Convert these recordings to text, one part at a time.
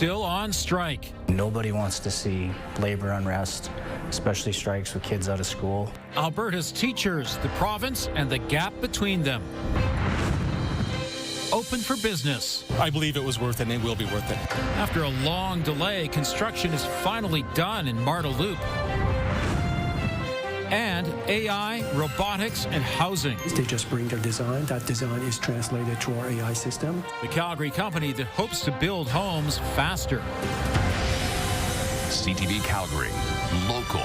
still on strike. Nobody wants to see labor unrest, especially strikes with kids out of school. Alberta's teachers, the province, and the gap between them. Open for business. I believe it was worth it, and it will be worth it. After a long delay, construction is finally done in Marda Loop. And AI, robotics, and housing. They just bring their design. That design is translated to our AI system. The Calgary company that hopes to build homes faster. CTV Calgary, local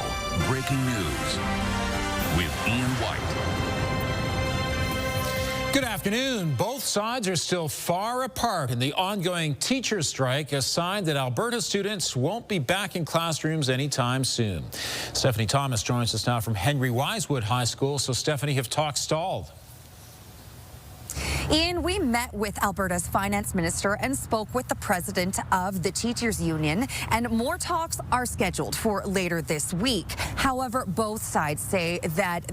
breaking news with Ian White. Good afternoon. Both sides are still far apart in the ongoing teachers' strike, a sign that Alberta students won't be back in classrooms anytime soon. Stephanie Thomas joins us now from Henry Wisewood High School. So, Stephanie, have talks stalled? Ian, we met with Alberta's finance minister and spoke with the president of the teachers union, and more talks are scheduled for later this week. However, both sides say that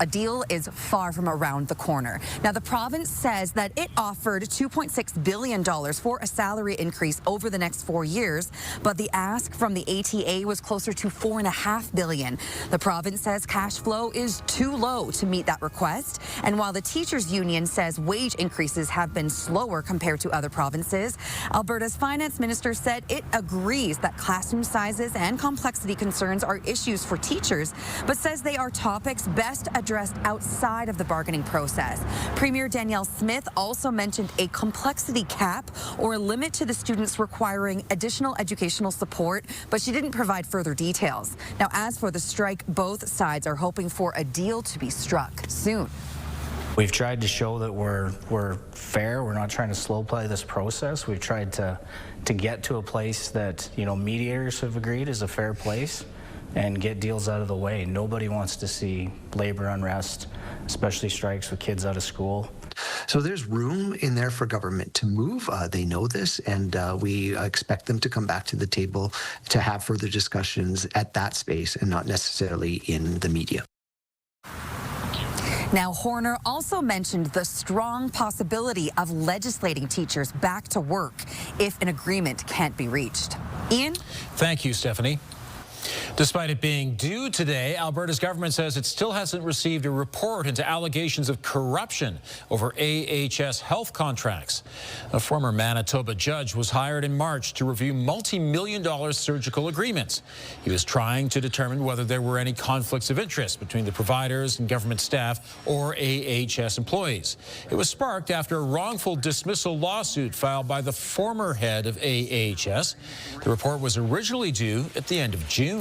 a deal is far from around the corner. Now, the province says that it offered $2.6 billion for a salary increase over the next 4 years, but the ask from the ATA was closer to $4.5 billion. The province says cash flow is too low to meet that request, and while the teachers union says wage increases have been slower compared to other provinces, Alberta's finance minister said it agrees that classroom sizes and complexity concerns are issues for teachers, but says they are topics best addressed outside of the bargaining process. Premier Danielle Smith also mentioned a complexity cap or a limit to the students requiring additional educational support, but she didn't provide further details. Now, as for the strike, both sides are hoping for a deal to be struck soon. We've tried to show that we're fair. We're not trying to slow play this process. We've tried to get to a place that, you know, mediators have agreed is a fair place and get deals out of the way. Nobody wants to see labor unrest, especially strikes with kids out of school. So there's room in there for government to move. They know this, and we expect them to come back to the table to have further discussions at that space and not necessarily in the media. Now, Horner also mentioned the strong possibility of legislating teachers back to work if an agreement can't be reached. Ian? Thank you, Stephanie. Despite it being due today, Alberta's government says it still hasn't received a report into allegations of corruption over AHS health contracts. A former Manitoba judge was hired in March to review multi-million-dollar surgical agreements. He was trying to determine whether there were any conflicts of interest between the providers and government staff or AHS employees. It was sparked after a wrongful dismissal lawsuit filed by the former head of AHS. The report was originally due at the end of June.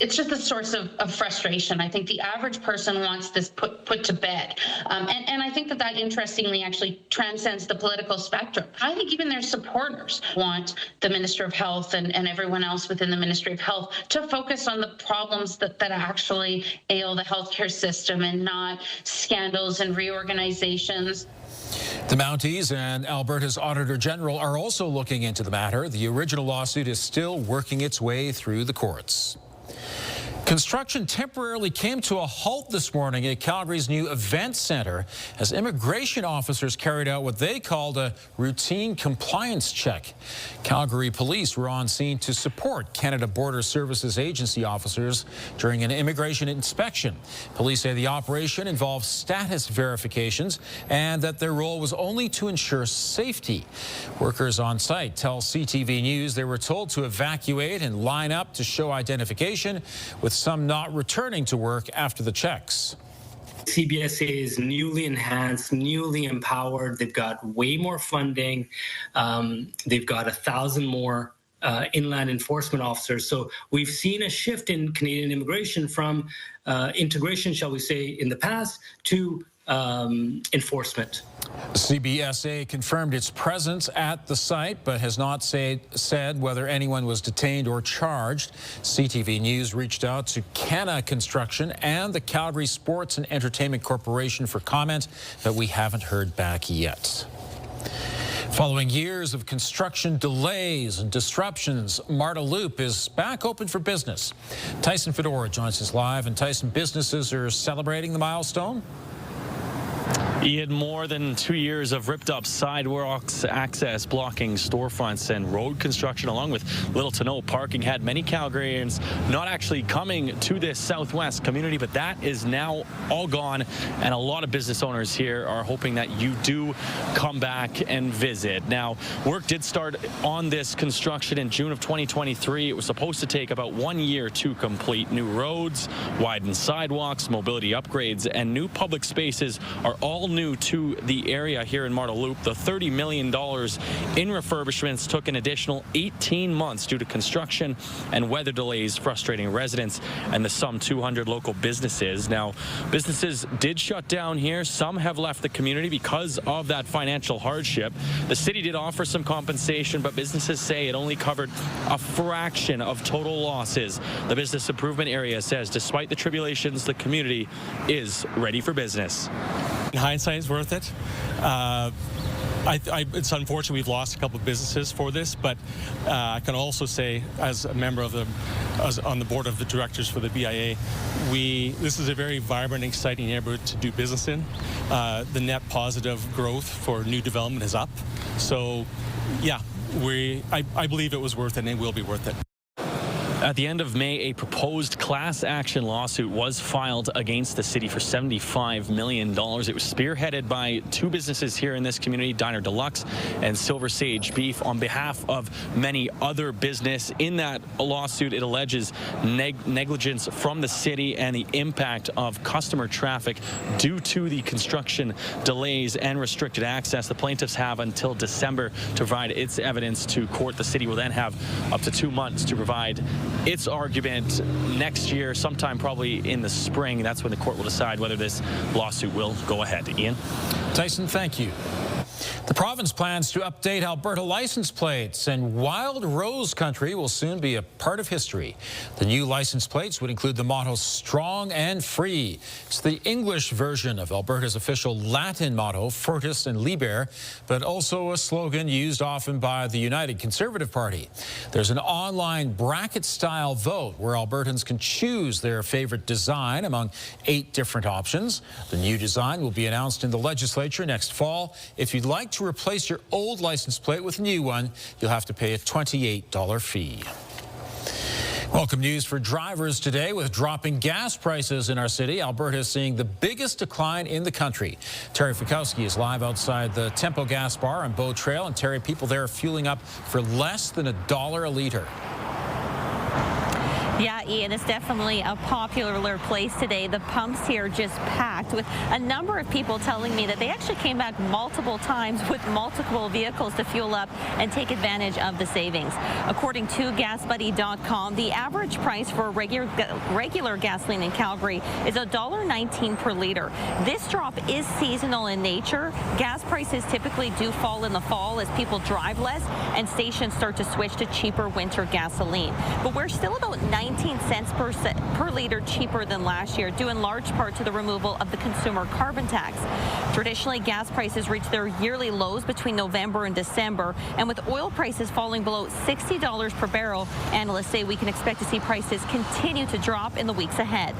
It's just a source of frustration. I think the average person wants this put to bed. And I think that interestingly actually transcends the political spectrum. I think even their supporters want the Minister of Health and everyone else within the Ministry of Health to focus on the problems that actually ail the healthcare system and not scandals and reorganizations. The Mounties and Alberta's Auditor General are also looking into the matter. The original lawsuit is still working its way through the courts. Construction temporarily came to a halt this morning at Calgary's new event centre as immigration officers carried out what they called a routine compliance check. Calgary police were on scene to support Canada Border Services Agency officers during an immigration inspection. Police say the operation involved status verifications and that their role was only to ensure safety. Workers on site tell CTV News they were told to evacuate and line up to show identification, with some not returning to work after the checks. CBSA is newly enhanced, newly empowered. They've got way more funding. They've got 1,000 more inland enforcement officers. So we've seen a shift in Canadian immigration from integration, shall we say, in the past to enforcement. CBSA confirmed its presence at the site, but has not said whether anyone was detained or charged. CTV News reached out to Canna Construction and the Calgary Sports and Entertainment Corporation for comment, but we haven't heard back yet. Following years of construction delays and disruptions, Marda Loop is back open for business. Tyson Fedora joins us live. And Tyson, businesses are celebrating the milestone? Ian, more than 2 years of ripped up sidewalks, access blocking storefronts and road construction, along with little to no parking, had many Calgarians not actually coming to this southwest community, but that is now all gone, and a lot of business owners here are hoping that you do come back and visit. Now, work did start on this construction in June of 2023. It was supposed to take about 1 year to complete. New roads, widened sidewalks, mobility upgrades, and new public spaces are all new to the area here in Marda Loop. The $30 million in refurbishments took an additional 18 months due to construction and weather delays frustrating residents and the some 200 local businesses. Now, businesses did shut down here. Some have left the community because of that financial hardship. The city did offer some compensation, but businesses say it only covered a fraction of total losses. The business improvement area says despite the tribulations, the community is ready for business. In hindsight, it's worth it. It's unfortunate we've lost a couple of businesses for this, but I can also say, as a member of on the board of the directors for the BIA, this is a very vibrant, exciting neighborhood to do business in. The net positive growth for new development is up. So, yeah, I believe it was worth it, and it will be worth it. At the end of May, a proposed class action lawsuit was filed against the city for $75 million. It was spearheaded by two businesses here in this community, Diner Deluxe and Silver Sage Beef, on behalf of many other business. In that lawsuit, it alleges negligence from the city and the impact of customer traffic due to the construction delays and restricted access. The plaintiffs have until December to provide its evidence to court. The city will then have up to 2 months to provide its argument next year, sometime probably in the spring. That's when the court will decide whether this lawsuit will go ahead. Ian? Tyson, thank you. The province plans to update Alberta license plates, and Wild Rose Country will soon be a part of history. The new license plates would include the motto "Strong and Free." It's the English version of Alberta's official Latin motto, Fortis and Liber, but also a slogan used often by the United Conservative Party. There's an online bracket-style vote where Albertans can choose their favorite design among 8 different options. The new design will be announced in the legislature next fall. If you'd like to replace your old license plate with a new one, you'll have to pay a $28 fee. Welcome news for drivers today. With dropping gas prices in our city, Alberta is seeing the biggest decline in the country. Terry Fikowski is live outside the Tempo Gas Bar on Bow Trail. And Terry, people there are fueling up for less than $1 a litre. Yeah, Ian, it's definitely a popular place today. The pumps here just packed, with a number of people telling me that they actually came back multiple times with multiple vehicles to fuel up and take advantage of the savings. According to GasBuddy.com, the average price for regular gasoline in Calgary is $1.19 per litre. This drop is seasonal in nature. Gas prices typically do fall in the fall as people drive less and stations start to switch to cheaper winter gasoline. But we're still about 19 cents per litre cheaper than last year, due in large part to the removal of the consumer carbon tax. Traditionally, gas prices reach their yearly lows between November and December, and with oil prices falling below $60 per barrel, analysts say we can expect to see prices continue to drop in the weeks ahead.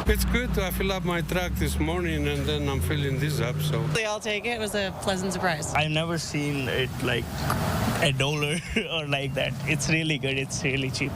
It's good. I fill up my truck this morning and then I'm filling this up, so. I'll take it. It was a pleasant surprise. I've never seen it like $1 or like that. It's really good. It's really cheap.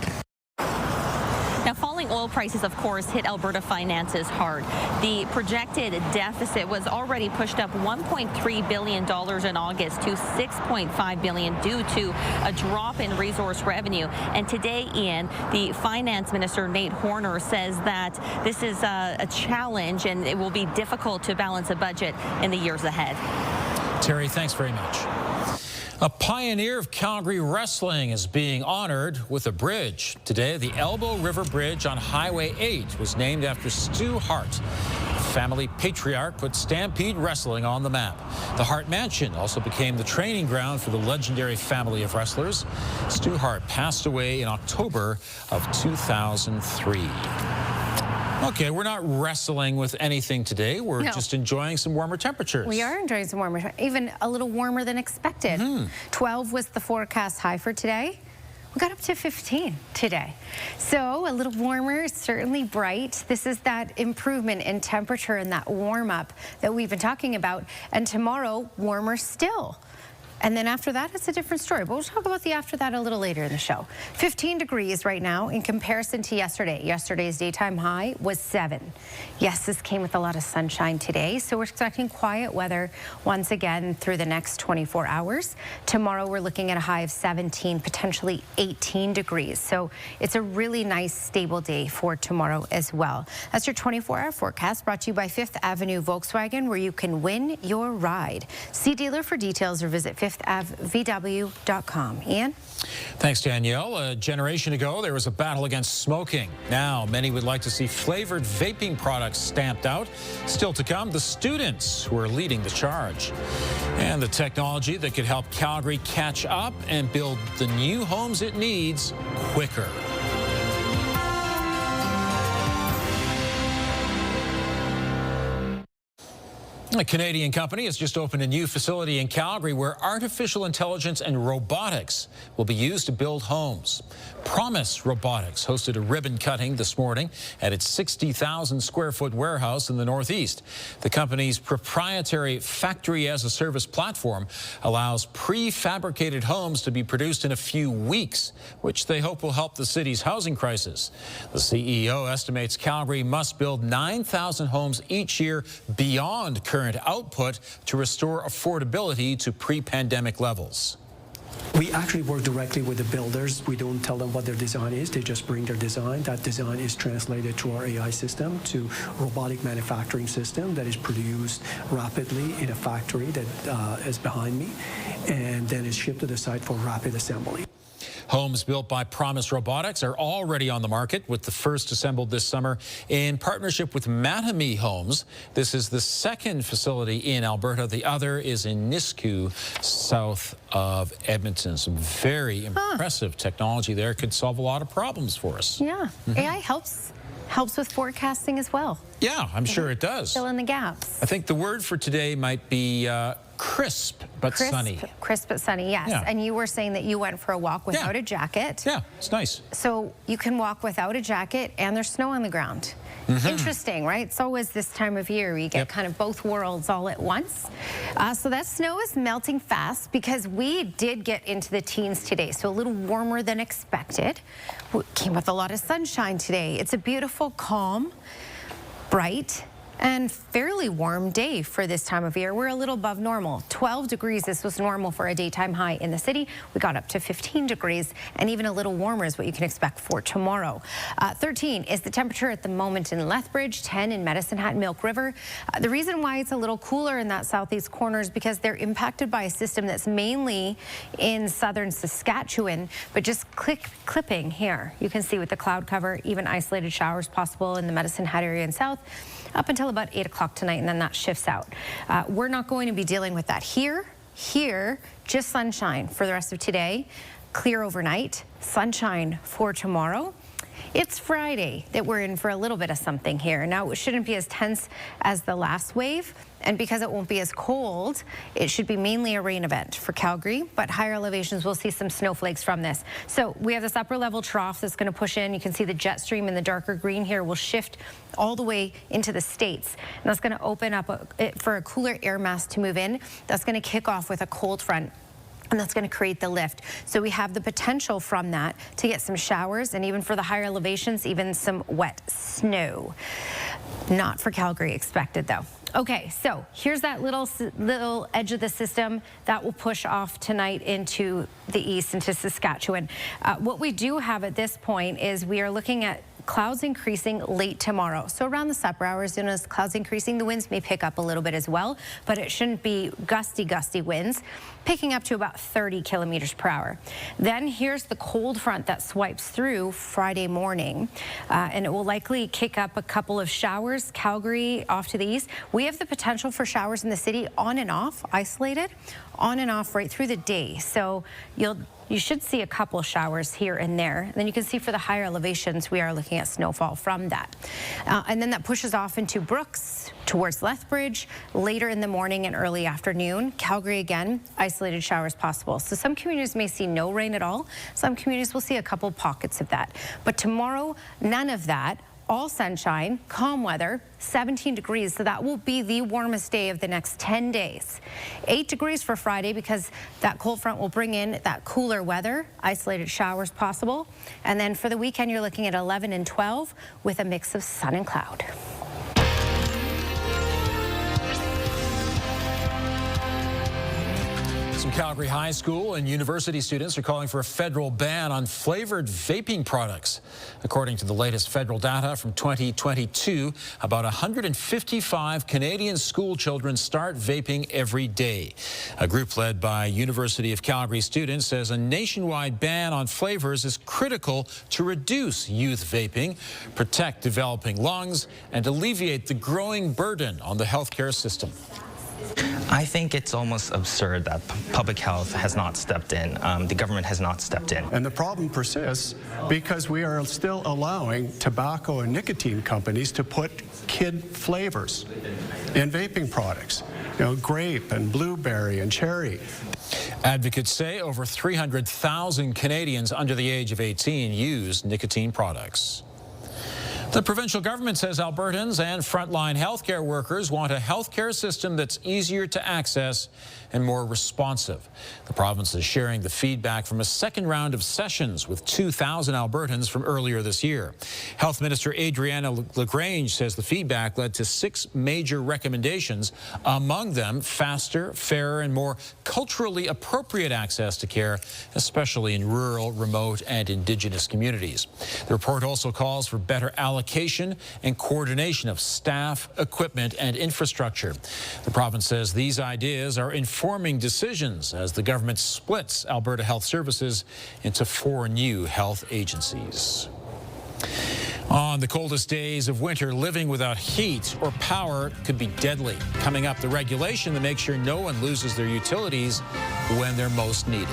Now, falling oil prices, of course, hit Alberta finances hard. The projected deficit was already pushed up $1.3 billion in August to $6.5 billion due to a drop in resource revenue. And today, Ian, the finance minister, Nate Horner, says that this is a challenge and it will be difficult to balance a budget in the years ahead. Terry, thanks very much. A pioneer of Calgary wrestling is being honored with a bridge. Today, the Elbow River Bridge on Highway 8 was named after Stu Hart. Family patriarch put Stampede Wrestling on the map. The Hart Mansion also became the training ground for the legendary family of wrestlers. Stu Hart passed away in October of 2003. Okay, we're not wrestling with anything today. We're just enjoying some warmer temperatures. We are enjoying some warmer, even a little warmer than expected. 12 was the forecast high for today. We got up to 15 today. So a little warmer, certainly bright. This is that improvement in temperature and that warm up that we've been talking about. And tomorrow, warmer still. And then after that, it's a different story. But we'll talk about the after that a little later in the show. 15 degrees right now in comparison to yesterday. Yesterday's daytime high was 7. Yes, this came with a lot of sunshine today. So we're expecting quiet weather once again through the next 24 hours. Tomorrow, we're looking at a high of 17, potentially 18 degrees. So it's a really nice, stable day for tomorrow as well. That's your 24-hour forecast brought to you by 5th Avenue Volkswagen, where you can win your ride. See dealer for details or visit 5thAvVW.com. Ian? Thanks, Danielle. A generation ago, there was a battle against smoking. Now, many would like to see flavored vaping products stamped out. Still to come, the students who are leading the charge. And the technology that could help Calgary catch up and build the new homes it needs quicker. A Canadian company has just opened a new facility in Calgary where artificial intelligence and robotics will be used to build homes. Promise Robotics hosted a ribbon cutting this morning at its 60,000 square foot warehouse in the Northeast. The company's proprietary factory-as-a-service platform allows prefabricated homes to be produced in a few weeks, which they hope will help the city's housing crisis. The CEO estimates Calgary must build 9,000 homes each year beyond current output to restore affordability to pre-pandemic levels. We actually work directly with the builders. We don't tell them what their design is. They just bring their design. That design is translated to our AI system, to robotic manufacturing system that is produced rapidly in a factory that is behind me, and then is shipped to the site for rapid assembly. Homes built by Promise Robotics are already on the market, with the first assembled this summer in partnership with Mattamy Homes. This is the second facility in Alberta. The other is in Nisku, south of Edmonton. Some very impressive technology there. Could solve a lot of problems for us. Yeah, AI helps with forecasting as well. Yeah, I'm sure it does. Fill in the gaps. I think the word for today might be crisp but sunny. Crisp but sunny, yes. Yeah. And you were saying that you went for a walk without a jacket. Yeah, it's nice. So you can walk without a jacket and there's snow on the ground. Interesting, right? It's always this time of year you get kind of both worlds all at once. So that snow is melting fast because we did get into the teens today, so a little warmer than expected. Came with a lot of sunshine today. It's a beautiful, calm, bright, and fairly warm day for this time of year. We're a little above normal. 12 degrees, this was normal for a daytime high in the city. We got up to 15 degrees, and even a little warmer is what you can expect for tomorrow. 13 is the temperature at the moment in Lethbridge, 10 in Medicine Hat and Milk River. The reason why it's a little cooler in that southeast corner is because they're impacted by a system that's mainly in southern Saskatchewan, but just clipping here. You can see with the cloud cover, even isolated showers possible in the Medicine Hat area and south, up until about 8 o'clock tonight, and then that shifts out. We're not going to be dealing with that here. Here, just sunshine for the rest of today. Clear overnight, sunshine for tomorrow. It's Friday that we're in for a little bit of something here. Now, it shouldn't be as tense as the last wave, and because it won't be as cold, it should be mainly a rain event for Calgary, but higher elevations will see some snowflakes from this. So we have this upper level trough that's going to push in. You can see the jet stream in the darker green here will shift all the way into the States. And that's going to open up for a cooler air mass to move in. That's going to kick off with a cold front, and that's going to create the lift. So we have the potential from that to get some showers, and even for the higher elevations, even some wet snow. Not for Calgary expected, though. Okay, so here's that little edge of the system that will push off tonight into the east, into Saskatchewan. What we do have at this point is we are looking at clouds increasing late tomorrow. So around the supper hours, as clouds increasing, the winds may pick up a little bit as well, but it shouldn't be gusty winds, picking up to about 30 kilometers per hour. Then here's the cold front that swipes through Friday morning, and it will likely kick up a couple of showers. Calgary off to the east. We have the potential for showers in the city on and off, isolated, on and off right through the day. So you'll you should see a couple showers here and there. And then you can see for the higher elevations, we are looking at snowfall from that. And then that pushes off into Brooks, towards Lethbridge, later in the morning and early afternoon. Calgary, again, isolated showers possible. So some communities may see no rain at all. Some communities will see a couple pockets of that. But tomorrow, none of that. All sunshine, calm weather, 17 degrees. So that will be the warmest day of the next 10 days. 8 degrees for Friday because that cold front will bring in that cooler weather, isolated showers possible. And then for the weekend, you're looking at 11 and 12 with a mix of sun and cloud. Some Calgary high school and university students are calling for a federal ban on flavored vaping products. According to the latest federal data from 2022, about 155 Canadian school children start vaping every day. A group led by University of Calgary students says a nationwide ban on flavors is critical to reduce youth vaping, protect developing lungs, and alleviate the growing burden on the healthcare system. I think it's almost absurd that public health has not stepped in. The government has not stepped in. And the problem persists because we are still allowing tobacco and nicotine companies to put kid flavors in vaping products. You know, grape and blueberry and cherry. Advocates say over 300,000 Canadians under the age of 18 use nicotine products. The provincial government says Albertans and frontline healthcare workers want a healthcare system that's easier to access and more responsive. The province is sharing the feedback from a second round of sessions with 2,000 Albertans from earlier this year. Health Minister Adriana LaGrange says the feedback led to 6 major recommendations, among them faster, fairer, and more culturally appropriate access to care, especially in rural, remote, and Indigenous communities. The report also calls for better allocation and coordination of staff, equipment, and infrastructure. The province says these ideas are informing decisions as the government splits Alberta Health Services into 4 new health agencies. On the coldest days of winter, living without heat or power could be deadly. Coming up, the regulation that makes sure no one loses their utilities when they're most needed.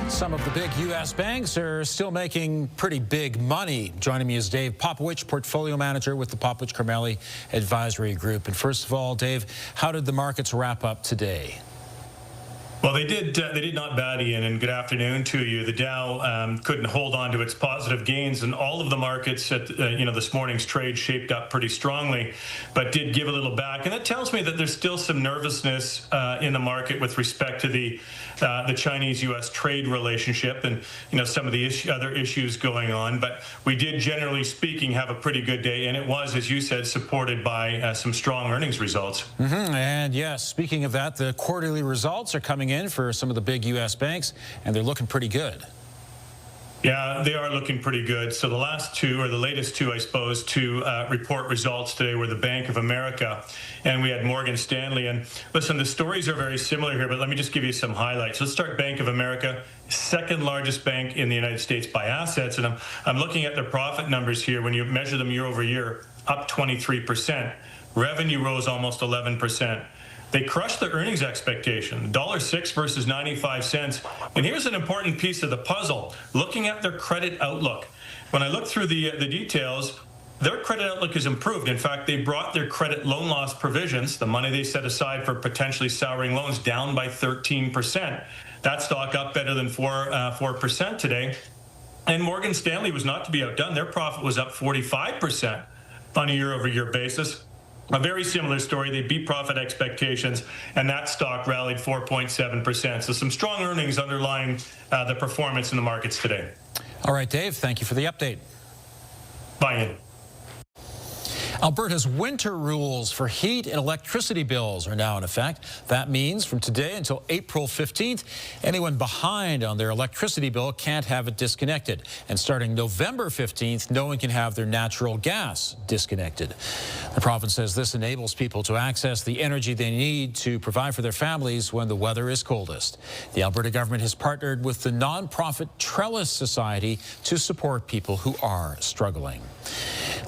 Some of the big U.S. banks are still making pretty big money. Joining me is Dave Popowich, portfolio manager with the Popowich-Carmelli Advisory Group. And first of all, Dave, how did the markets wrap up today? Well, they did not bad, Ian, and good afternoon to you. The Dow couldn't hold on to its positive gains, and all of the markets at this morning's trade shaped up pretty strongly, but did give a little back. And that tells me that there's still some nervousness in the market with respect to the Chinese-U.S. trade relationship and some of the other issues going on. But we did, generally speaking, have a pretty good day, and it was, as you said, supported by some strong earnings results. And yes, speaking of that, the quarterly results are coming in for some of the big U.S. banks, and they're looking pretty good. Yeah, they are looking pretty good. So the last two, or the latest two, I suppose, to report results today were the Bank of America, and we had Morgan Stanley. And listen, the stories are very similar here, but let me just give you some highlights. Let's start Bank of America, second largest bank in the United States by assets. And I'm looking at their profit numbers here. When you measure them year over year, up 23%. Revenue rose almost 11%. They crushed the earnings expectation, $1.06 versus 95 cents. And here's an important piece of the puzzle, looking at their credit outlook. When I look through the details, their credit outlook has improved. In fact, they brought their credit loan loss provisions, the money they set aside for potentially souring loans, down by 13%. That stock up better than 4% today. And Morgan Stanley was not to be outdone. Their profit was up 45% on a year-over-year basis. A very similar story. They beat profit expectations, and that stock rallied 4.7%. So some strong earnings underlying the performance in the markets today. All right, Dave, thank you for the update. Bye, Ian. Alberta's winter rules for heat and electricity bills are now in effect. That means from today until April 15th, anyone behind on their electricity bill can't have it disconnected. And starting November 15th, no one can have their natural gas disconnected. The province says this enables people to access the energy they need to provide for their families when the weather is coldest. The Alberta government has partnered with the nonprofit Trellis Society to support people who are struggling.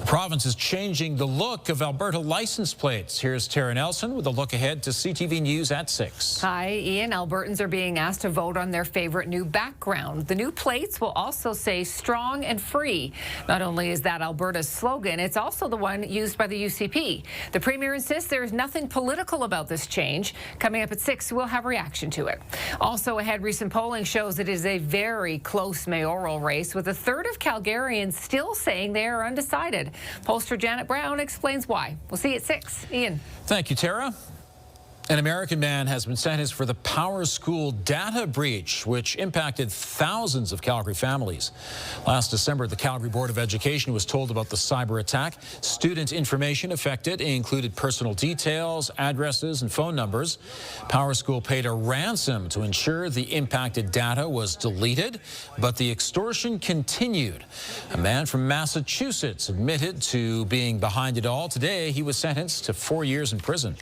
The province is changing the look of Alberta license plates. Here's Tara Nelson with a look ahead to CTV News at 6. Hi, Ian. Albertans are being asked to vote on their favorite new background. The new plates will also say strong and free. Not only is that Alberta's slogan, it's also the one used by the UCP. The Premier insists there is nothing political about this change. Coming up at 6, we'll have a reaction to it. Also ahead, recent polling shows it is a very close mayoral race, with a third of Calgarians still saying they are undecided. Pollster Janet Brown explains why. We'll see you at 6. Ian. Thank you, Tara. An American man has been sentenced for the Power School data breach, which impacted thousands of Calgary families. Last December, the Calgary Board of Education was told about the cyber attack. Student information affected included personal details, addresses, and phone numbers. Power School paid a ransom to ensure the impacted data was deleted, but the extortion continued. A man from Massachusetts admitted to being behind it all. Today, he was sentenced to 4 years in prison.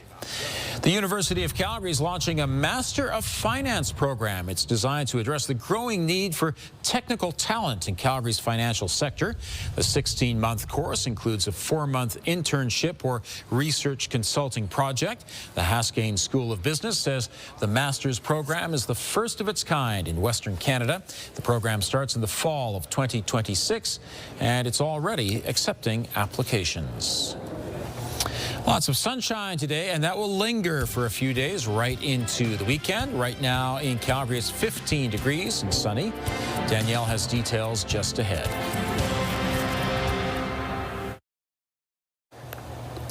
The University of Calgary is launching a Master of Finance program. It's designed to address the growing need for technical talent in Calgary's financial sector. The 16-month course includes a 4-month internship or research consulting project. The Haskayne School of Business says the master's program is the first of its kind in Western Canada. The program starts in the fall of 2026, and it's already accepting applications. Lots of sunshine today, and that will linger for a few days right into the weekend. Right now in Calgary, it's 15 degrees and sunny. Danielle has details just ahead.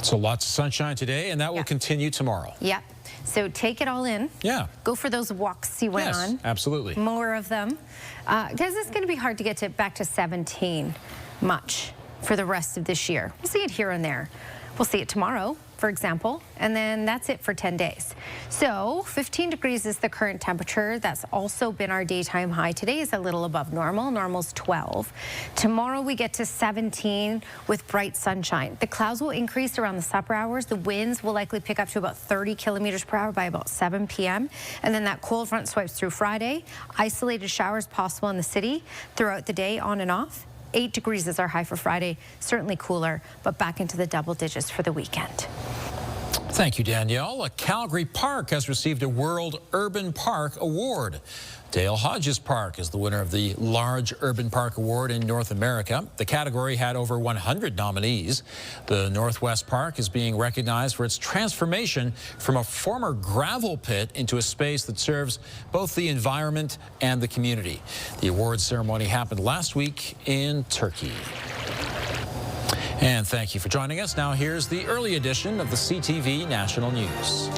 So lots of sunshine today, and that will continue tomorrow. Yep. So take it all in. Yeah. Go for those walks you went on. Absolutely. More of them. Because it's going to be hard to get back to 17 much for the rest of this year. We'll see it here and there. We'll see it tomorrow, for example, and then that's it for 10 days. So 15 degrees is the current temperature. That's also been our daytime high. Today is a little above normal. Normal's 12. Tomorrow we get to 17 with bright sunshine. The clouds will increase around the supper hours. The winds will likely pick up to about 30 kilometers per hour by about 7 p.m. And then that cold front swipes through Friday. Isolated showers possible in the city throughout the day, on and off. 8 degrees is our high for Friday. Certainly cooler, but back into the double digits for the weekend. Thank you, Danielle. A Calgary park has received a World Urban Park Award. Dale Hodges Park is the winner of the Large Urban Park Award in North America. The category had over 100 nominees. The Northwest Park is being recognized for its transformation from a former gravel pit into a space that serves both the environment and the community. The awards ceremony happened last week in Turkey. And thank you for joining us. Now here's the early edition of the CTV National News.